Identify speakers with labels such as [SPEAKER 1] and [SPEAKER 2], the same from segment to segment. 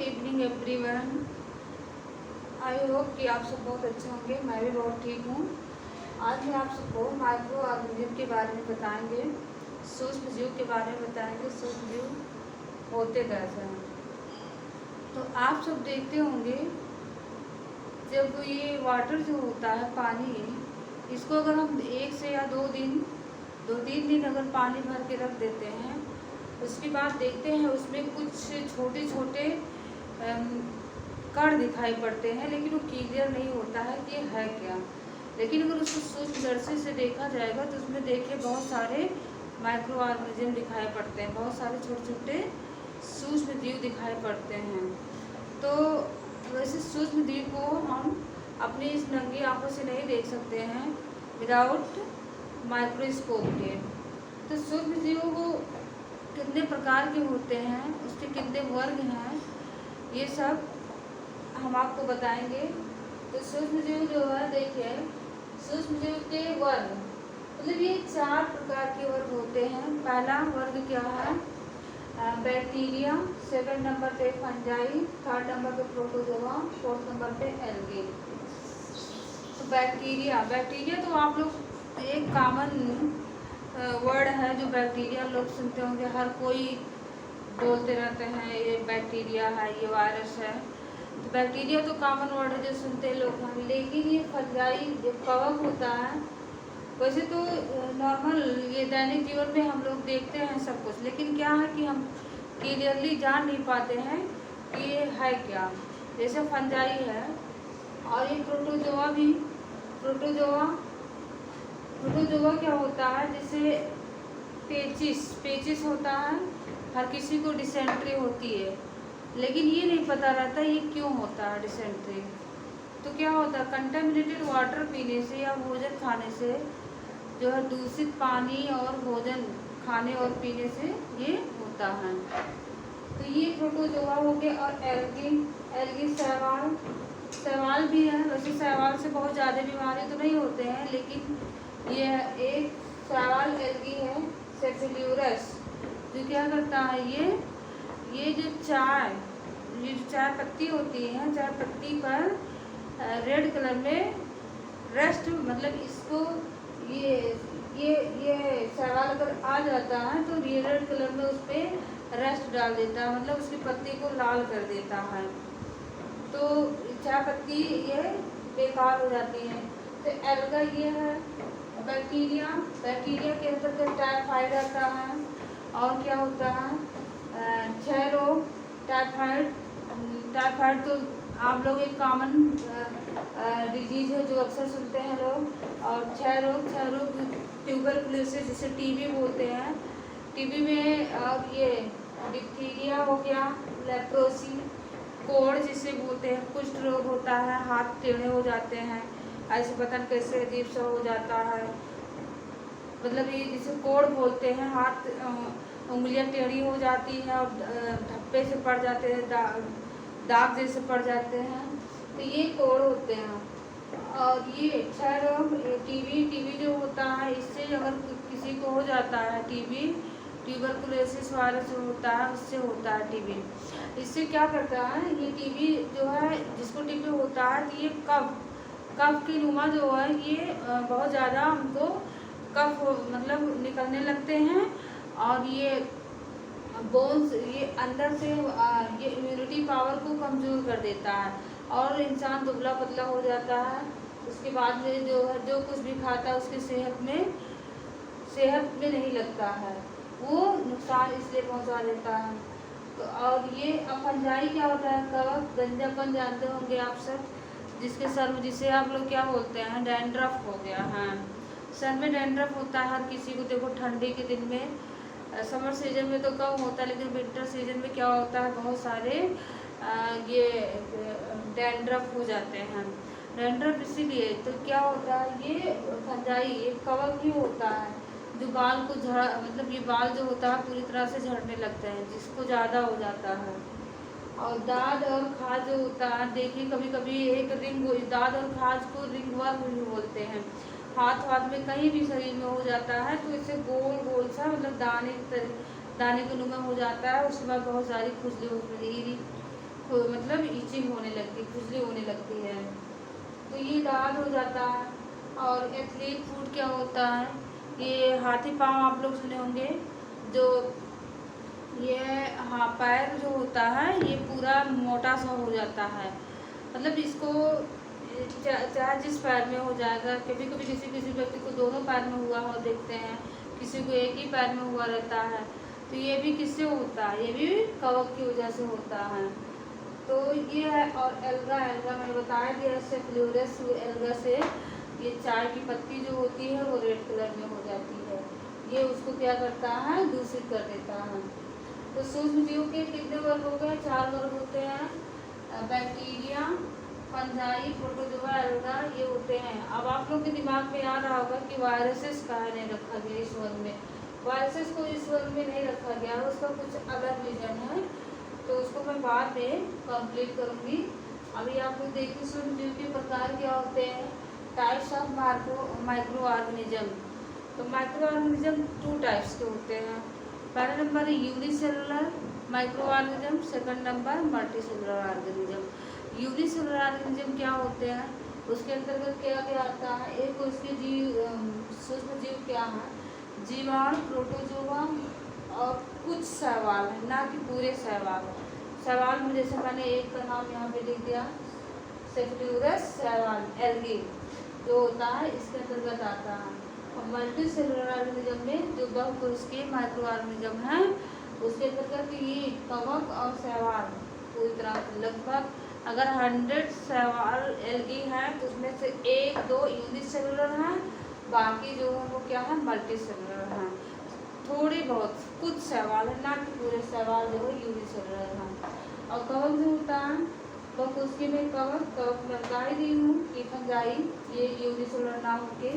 [SPEAKER 1] Evening everyone. I hope कि आप सब बहुत अच्छे होंगे। मैं भी बहुत ठीक हूँ। आज मैं आप सबको माइक्रो ऑर्गेनिज्म के बारे में बताएंगे, सूक्ष्म जीव के बारे में बताएंगे। सूक्ष्म जीव होते कैसे हैं। तो आप सब देखते होंगे, जब ये वाटर जो होता है, पानी, इसको अगर हम 1 से या 2-3 दिन अगर पानी भर के रख देते हैं, उसके बाद देखते हैं उसमें कुछ छोटे छोटे कण दिखाई पड़ते हैं, लेकिन वो क्लियर नहीं होता है कि है क्या। लेकिन अगर उसको सूक्ष्मदर्शी से देखा जाएगा तो उसमें देखिए बहुत सारे माइक्रो ऑर्गेनिज्म दिखाई पड़ते हैं, बहुत सारे छोटे छोटे सूक्ष्म जीव दिखाई पड़ते हैं। तो वैसे सूक्ष्म जीव को हम अपनी इस नंगी आंखों से नहीं देख सकते हैं विदाउट माइक्रोस्कोप के। तो सूक्ष्म जीवों को कितने प्रकार के होते हैं, उसके कितने वर्ग हैं, ये सब हम आपको बताएंगे। तो सूक्ष्म जीव जो है, देखिए सूक्ष्म जीव के वर्ग, मतलब ये 4 प्रकार के वर्ग होते हैं। पहला वर्ग क्या है? बैक्टीरिया, सेकंड नंबर पे फंजाई, थर्ड नंबर पे प्रोटोजोआ, फोर्थ नंबर पे एल्गे। तो बैक्टीरिया तो आप लोग एक कॉमन वर्ड है जो बैक्टीरिया लोग सुनते होंगे, हर कोई बोलते रहते हैं ये बैक्टीरिया है, ये वायरस है। तो बैक्टीरिया तो कॉमन वर्ड है जो सुनते लोग हैं। लेकिन ये फंजाई जो कवक होता है, वैसे तो नॉर्मल ये दैनिक जीवन में हम लोग देखते हैं सब कुछ, लेकिन क्या है कि हम क्लियरली जान नहीं पाते हैं कि ये है क्या। जैसे फंजाई है, और ये प्रोटोजोआ भी। प्रोटोजोआ क्या होता है? जैसे पेचिस होता है, हर किसी को डिसेंट्री होती है, लेकिन ये नहीं पता रहता ये क्यों होता है डिसेंट्री। तो क्या होता है? कंटेमिनेटेड वाटर पीने से या भोजन खाने से, जो है दूषित पानी और भोजन खाने और पीने से ये होता है। तो ये प्रोटोजोआ हो गया। और एल्गी शैवाल भी है। वैसे शैवाल से बहुत ज़्यादा बीमारी तो नहीं होते हैं, लेकिन ये एक शैवाल एल्गी है, सेफिल्यूरस, जो क्या करता है, ये जो चाय पत्ती होती है, चाय पत्ती पर रेड कलर में रस्ट, मतलब इसको ये शैवाल अगर आ जाता है तो ये रेड कलर में उस पर रस्ट डाल देता है, मतलब उसकी पत्ती को लाल कर देता है। तो चाय पत्ती ये बेकार हो जाती है। तो एल्गा ये है। बैक्टीरिया के अंदर टाइफाइड आता है। और क्या होता है? क्षय रोग, टाइफाइड तो आप लोग एक कॉमन डिजीज है जो अक्सर सुनते हैं लोग। और क्षय रोग ट्यूबरकुलोसिस, जिसे टीबी बोलते हैं, टीबी में। और ये डिप्थीरिया हो गया, लेप्रोसी, कोढ़ जिसे बोलते हैं, कुष्ठ रोग होता है, हाथ टेढ़े हो जाते हैं, ऐसे पता नहीं कैसे अजीब सा हो जाता है, मतलब ये जिसे कोढ़ बोलते हैं, हाथ उंगलियां टेढ़ी हो जाती हैं और धब्बे से पड़ जाते हैं, दाग जैसे पड़ जाते हैं, तो ये कोढ़ होते हैं। और ये क्षय रोग, टीबी जो होता है, इससे अगर किसी को हो जाता है टीबी, ट्यूबरकुलोसिस वायरस जो होता है उससे होता है टीबी। इससे क्या करता है, ये टीबी जो है, जिसको टीबी होता है, तो ये कफ की नुमा जो है, ये बहुत ज़्यादा हमको कफ मतलब निकलने लगते हैं। और ये बोन्स, ये अंदर से ये इम्यूनिटी पावर को कमज़ोर कर देता है और इंसान दुबला पतला हो जाता है। उसके बाद में जो है, जो कुछ भी खाता है उसकी सेहत में नहीं लगता है, वो नुकसान इसलिए पहुंचा देता है। तो और ये फंजाई क्या होता है? कवक, गंजापन जानते होंगे आप सब, जिसे आप लोग क्या बोलते हैं, डैंड्रफ हो गया। हाँ, सर में डैंड्रफ होता है हर किसी को। देखो ठंडी के दिन में, समर सीजन में तो कम होता है, लेकिन विंटर सीजन में क्या होता है, बहुत सारे ये डैंड्रफ हो जाते हैं। डैंड्रफ इसीलिए तो क्या होता है, ये फंजाई एक कवक ही होता है जो बाल को मतलब ये बाल जो होता है पूरी तरह से झड़ने लगते हैं, जिसको ज़्यादा हो जाता है। और दाद और खाज जो होता है, देखिए कभी कभी एक दाद और खाज को रिंगवर्म भी बोलते हैं। हाथ में कहीं भी शरीर में हो जाता है तो इसे गोल सा, मतलब दाने के नुमा हो जाता है। उसके बाद बहुत सारी खुजली मतलब ईचिंग होने लगती, खुजली होने लगती है, तो ये दाद हो जाता है। और एथलीट फूड क्या होता है, ये हाथी पाँव आप लोग सुने होंगे, जो ये हाँ पैर जो होता है ये पूरा मोटा सा हो जाता है, मतलब इसको चाहे जिस पैर में हो जाएगा, कभी कभी किसी किसी व्यक्ति को दोनों पैर में हुआ हो देखते हैं, किसी को एक ही पैर में हुआ रहता है, तो ये भी किससे होता है, ये भी कवक की वजह से होता है। तो ये है। और एल्गा, एल्गा मैंने बताया कि सेफ्लोरस एल्गा से ये चाय की पत्ती जो होती है वो रेड कलर में हो जाती है, ये उसको क्या करता है, दूषित कर देता है। तो सूक्ष्म जीव के कितने वर्ग हो गए, 4 वर्ग होते हैं, बैक्टीरिया, फंजाई, प्रोटोजोआ, एल्गा, ये होते हैं। अब आप लोग के दिमाग में याद रहा होगा कि वायरसेस कहाँ नहीं रखा गया इस वर्ग में, वायरसेस को इस वर्ग में नहीं रखा गया, उसका कुछ अलग रीजन है, तो उसको मैं बाद में कंप्लीट करूँगी। अभी आप लोग देखिए सूक्ष्म जीव के प्रकार क्या होते हैं, टाइप्स ऑफ माइक्रो ऑर्गेनिज्म। तो माइक्रो ऑर्गेनिज्म 2 टाइप्स के होते हैं। पहला number unicellular micro organism, second number multicellular organism. Unicellular organism क्या होते हैं, उसके अंतर्गत क्या क्या आता है, एक उसके जीव सूक्ष्म जीव क्या है, जीवाणु, प्रोटोजोआ और कुछ शैवाल है, ना कि पूरे शैवाल। शैवाल में जैसे मैंने एक का नाम यहाँ पे लिख दिया, सेफ्लोरस शैवाल, एल्गी जो होता है इसके अंतर्गत आता है। और मल्टी सेलुलर ऑर्गेनिज्म में जो बहुकोशिकीय माइक्रो ऑर्गेनिज्म है उसके अंतर्गत ये कवक और शैवाल पूरी तरह से लगभग, अगर 100 शैवाल एल्गी है तो उसमें से 1-2 यूनिसेलुलर हैं, बाकी जो है वो क्या है, मल्टी सेलुलर हैं। थोड़ी बहुत कुछ शैवाल है, ना कि पूरे शैवाल जो है यूनिसेलुलर हैं। और कवक जो होता है, बहुकोशिकीय में कवक में बता ही दी हूँ कि फंजाई, ये यूनिसेलुलर ना होके।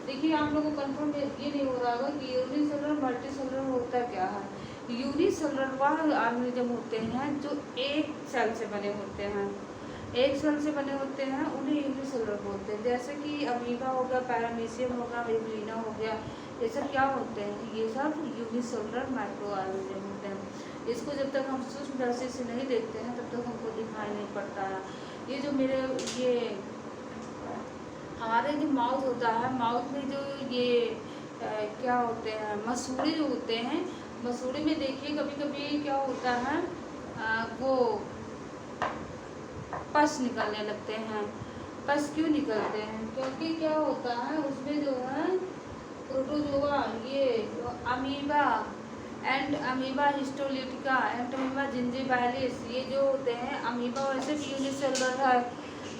[SPEAKER 1] देखिए आप लोगों को कंफर्म ये नहीं हो रहा होगा कि यूनिसेलुलर मल्टीसेलुलर होता क्या है। यूनिसेलुलर वह ऑर्गेनिज्म होते हैं जो एक सेल से बने होते हैं, एक सेल से बने होते हैं, उन्हें यूनिसेलुलर बोलते हैं। जैसे कि अमीबा हो गया, पैरामीशियम हो गया, एवलिना हो गया, ये सब क्या होते हैं, ये सब यूनिसेलुलर माइक्रो ऑर्गेनिज्म होते हैं। इसको जब तक हम सूक्ष्म दृष्टि से नहीं देखते हैं तब तक हमको दिखाई नहीं पड़ता है। ये जो मेरे ये हमारे जो माउथ होता है, माउथ में जो ये क्या होते हैं, मसूड़े जो होते हैं, मसूड़े में देखिए कभी कभी क्या होता है, वो पस निकलने लगते हैं। पस क्यों निकलते हैं, क्योंकि क्या होता है उसमें जो है प्रोटोजोआ, ये amoeba and amoeba histolytica and amoeba gingivalis, ये जो होते हैं अमीबा वैसे भी यूनिसेलुलर है,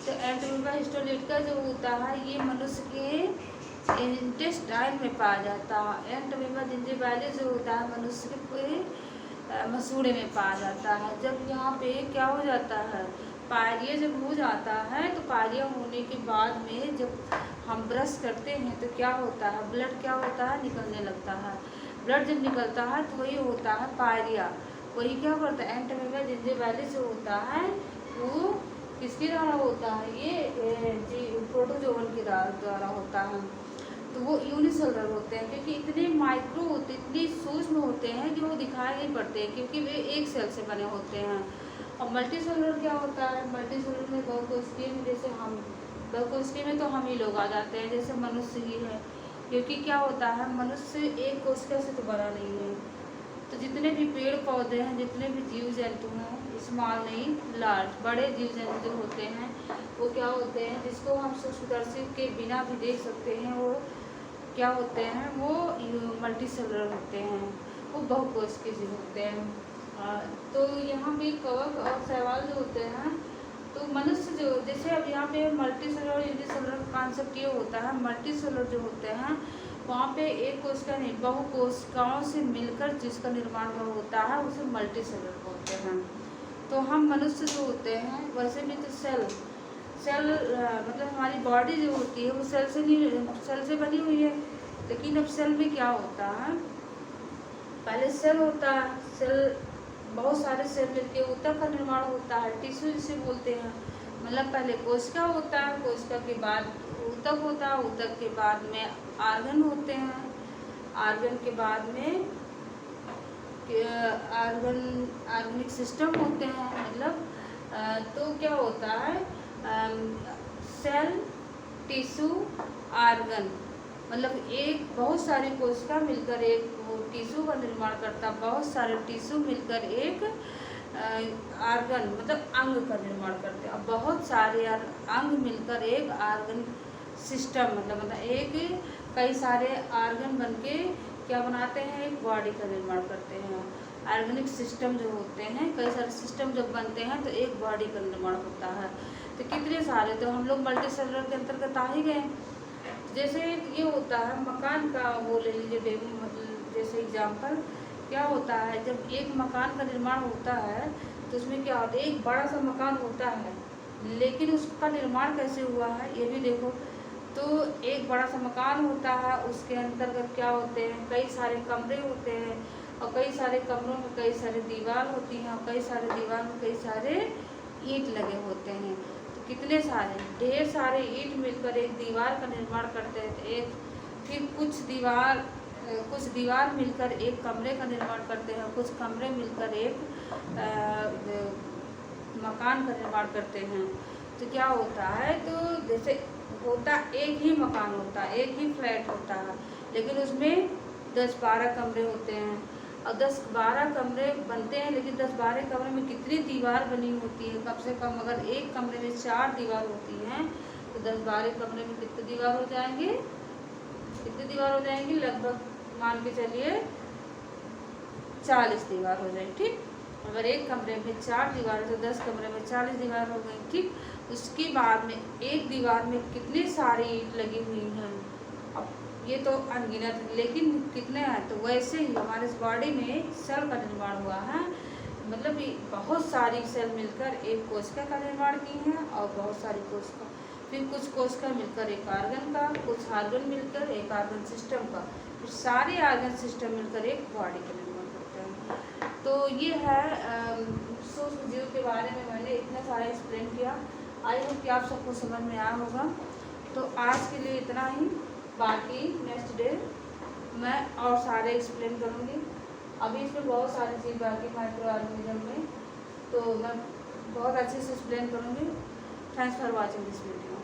[SPEAKER 1] तो एंटोमीबा हिस्टोलिटिका जो होता है ये मनुष्य के इंटेस्टाइन में पाया जाता है। एंटोमीबा जिंजिबैलिस जो होता है मनुष्य के मसूड़े में पाया जाता है। जब यहाँ पे क्या हो जाता है, पायरिया जब हो जाता है, तो पायरिया होने के बाद में जब हम ब्रश करते हैं तो क्या होता है, ब्लड क्या होता है, निकलने लगता है। ब्लड जब निकलता है तो वही होता है पायरिया। वही क्या करता है, एंटोमीबा जिंजिबैलिस जो होता है वो किसके द्वारा होता है, ये प्रोटोजोवन के द्वारा होता है। तो वो यूनिसेलुलर होते हैं क्योंकि इतने माइक्रो होते, इतने सूक्ष्म होते हैं कि वो दिखाई नहीं पड़ते हैं, क्योंकि वे एक सेल से बने होते हैं। और मल्टी सेलुलर क्या होता है, मल्टी सेलुलर में बहुकोशिकीय में, जैसे हम बहुकोशिकीय में तो हम ही लोग आ जाते हैं, जैसे मनुष्य ही है, क्योंकि क्या होता है मनुष्य एक कोशिका से तो बना नहीं है। तो जितने भी पेड़ पौधे हैं, जितने भी जीव जंतु हैं, स्मॉल नहीं लार्ज, बड़े जीव जंतु होते हैं वो क्या होते हैं, जिसको हम सूक्ष्मदर्शी के बिना भी देख सकते हैं, वो क्या होते हैं, वो मल्टी सेलुलर होते हैं, वो बहुकोशिकीय जीव होते हैं। तो यहाँ पे कवक और शैवाल जो होते हैं, तो मनुष्य जो, जैसे अब यहाँ पे मल्टी सेलुलर यूनिसेलुलर कॉन्सेप्ट ये होता है, मल्टी सेलुलर जो होते हैं वहाँ पे एक कोशिका नहीं, बहुकोशिकाओं से मिलकर जिसका निर्माण हुआ होता है उसे मल्टी सेलुलर बोलते हैं। तो हम मनुष्य जो होते हैं वैसे भी तो सेल मतलब हमारी बॉडी जो होती है वो सेल से बनी हुई है। लेकिन अब सेल में क्या होता है, पहले सेल होता है, सेल बहुत सारे सेल मिलके ऊतक का निर्माण होता है, टिश्यू जिसे बोलते हैं। मतलब पहले कोशिका होता है, कोशिका के बाद ऊतक होता है, ऊतक के बाद में आर्गन होते हैं, आर्गन के बाद में ऑर्गेनिक सिस्टम होते हैं, मतलब तो क्या होता है, सेल, टिश्यू, आर्गन, मतलब एक बहुत सारी कोशिका मिलकर एक वो टिश्यू का निर्माण करता, बहुत सारे टिश्यू मिलकर एक आर्गन मतलब अंग का निर्माण करते हैं। अब बहुत सारे अंग मिलकर एक आर्गन सिस्टम मतलब एक कई सारे आर्गन बनके क्या बनाते हैं, एक बॉडी का निर्माण करते हैं। ऑर्गेनिक सिस्टम जो होते हैं, कई सारे सिस्टम जब बनते हैं तो एक बॉडी का निर्माण होता है। तो कितने सारे, तो हम लोग मल्टी सेलुलर के अंतर्गत आ ही गए। जैसे ये होता है मकान का, वो ले लीजिए जैसे एग्जाम्पल, क्या होता है जब एक मकान का निर्माण होता है तो उसमें क्या होता है, एक बड़ा सा मकान होता है, लेकिन उसका निर्माण कैसे हुआ है ये भी देखो। तो एक बड़ा सा मकान होता है, उसके अंतर्गत क्या होते हैं, कई सारे कमरे होते हैं, और कई सारे कमरों में कई सारे दीवार होती हैं, और कई सारे दीवार में कई सारे ईंट लगे होते हैं। तो कितने सारे, ढेर सारे ईंट मिलकर एक दीवार का निर्माण करते हैं। एक फिर कुछ दीवार मिलकर एक कमरे का निर्माण करते हैं, कुछ कमरे मिलकर एक मकान का निर्माण करते हैं। तो क्या होता है, तो जैसे होता एक ही मकान होता है, एक ही फ्लैट होता है, लेकिन उसमें 10-12 कमरे होते हैं, और 10-12 कमरे बनते हैं, लेकिन 10-12 कमरे में कितनी दीवार बनी होती है, कम से कम अगर एक कमरे में 4 दीवार होती हैं तो 10-12 कमरे में कितने दीवार हो जाएंगे, लगभग मान के चलिए 40 दीवार हो जाए। ठीक, अगर एक कमरे में 4 दीवार है तो 10 कमरे में 40 दीवार हो गई। ठीक, उसके बाद में एक दीवार में कितनी सारी ईंट लगी हुई हैं, अब ये तो अनगिनत, लेकिन कितने हैं, तो वैसे ही हमारे इस बॉडी में सेल का निर्माण हुआ है, मतलब बहुत सारी सेल मिलकर एक कोशिका का निर्माण की हैं, और बहुत सारी कोशिका, फिर कुछ कोशिका मिलकर एक आर्गन का, कुछ आर्गन मिलकर एक आर्गन सिस्टम का, फिर सारे आर्गन सिस्टम मिलकर एक बॉडी का निर्माण करते हैं। तो ये है सूक्ष्म जीव के बारे में मैंने इतना सारा एक्सप्लेन किया। आई होप कि आप सबको समझ में आया होगा। तो आज के लिए इतना ही, बाकी नेक्स्ट डे मैं और सारे एक्सप्लेन करूँगी। अभी इसमें बहुत सारी चीज़ बाकी माइक्रो ऑर्गेनिज्म में, तो मैं बहुत अच्छे से एक्सप्लेन करूँगी। Thanks for watching this video.